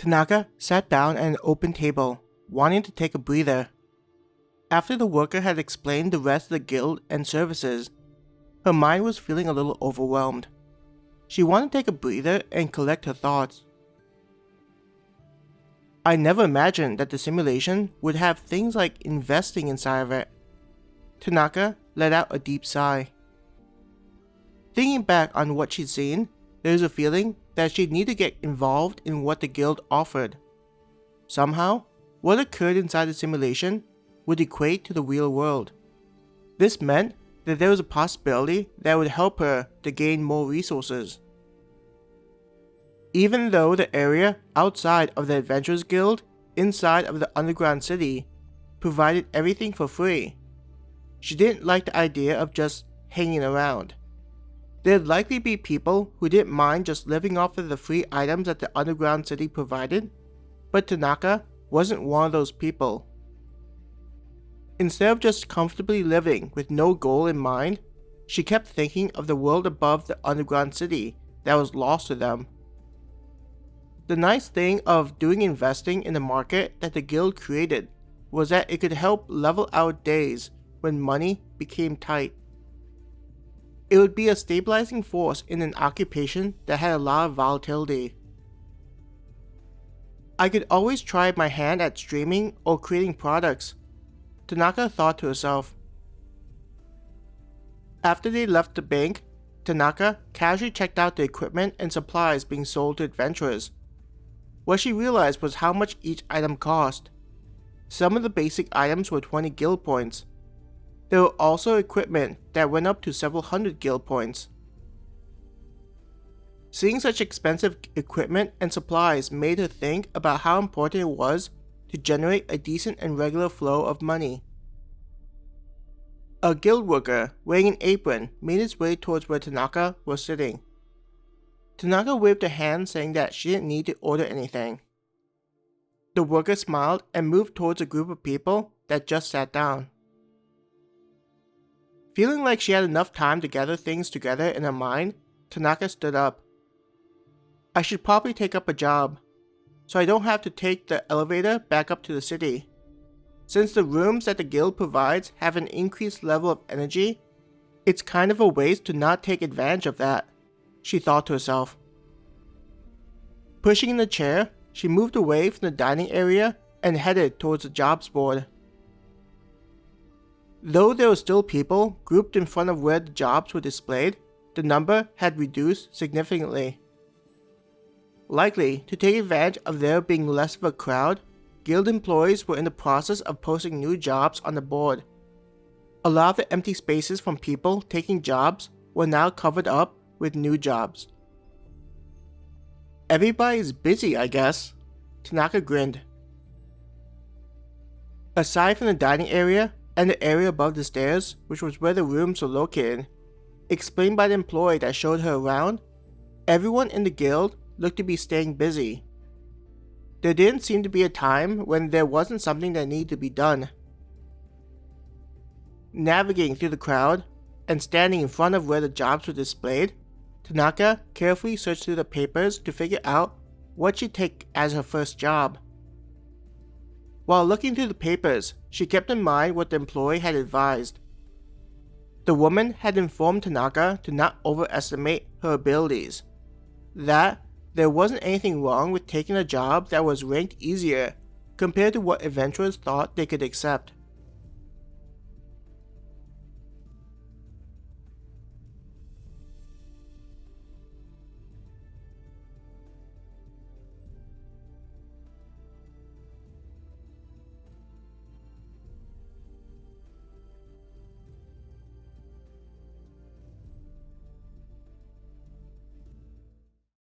Tanaka sat down at an open table, wanting to take a breather. After the worker had explained the rest of the guild and services, her mind was feeling a little overwhelmed. She wanted to take a breather and collect her thoughts. I never imagined that the simulation would have things like investing inside of it. Tanaka let out a deep sigh. Thinking back on what she'd seen, there was a feeling that she'd need to get involved in what the guild offered. Somehow, what occurred inside the simulation would equate to the real world. This meant that there was a possibility that would help her to gain more resources. Even though the area outside of the Adventurers Guild, inside of the underground city, provided everything for free, she didn't like the idea of just hanging around. There'd likely be people who didn't mind just living off of the free items that the underground city provided, but Tanaka wasn't one of those people. Instead of just comfortably living with no goal in mind, she kept thinking of the world above the underground city that was lost to them. The nice thing of doing investing in the market that the guild created was that it could help level out days when money became tight. It would be a stabilizing force in an occupation that had a lot of volatility. I could always try my hand at streaming or creating products, Tanaka thought to herself. After they left the bank, Tanaka casually checked out the equipment and supplies being sold to adventurers. What she realized was how much each item cost. Some of the basic items were 20 guild points. There were also equipment that went up to several hundred guild points. Seeing such expensive equipment and supplies made her think about how important it was to generate a decent and regular flow of money. A guild worker wearing an apron made his way towards where Tanaka was sitting. Tanaka waved a hand saying that she didn't need to order anything. The worker smiled and moved towards a group of people that just sat down. Feeling like she had enough time to gather things together in her mind, Tanaka stood up. I should probably take up a job, so I don't have to take the elevator back up to the city. Since the rooms that the guild provides have an increased level of energy, it's kind of a waste to not take advantage of that, she thought to herself. Pushing in the chair, she moved away from the dining area and headed towards the jobs board. Though there were still people grouped in front of where the jobs were displayed, the number had reduced significantly. Likely to take advantage of there being less of a crowd, guild employees were in the process of posting new jobs on the board. A lot of the empty spaces from people taking jobs were now covered up with new jobs. Everybody's busy, I guess, Tanaka grinned. Aside from the dining area and the area above the stairs, which was where the rooms were located, explained by the employee that showed her around, everyone in the guild looked to be staying busy. There didn't seem to be a time when there wasn't something that needed to be done. Navigating through the crowd and standing in front of where the jobs were displayed, Tanaka carefully searched through the papers to figure out what she'd take as her first job. While looking through the papers, she kept in mind what the employee had advised. The woman had informed Tanaka to not overestimate her abilities. That there wasn't anything wrong with taking a job that was ranked easier compared to what adventurers thought they could accept.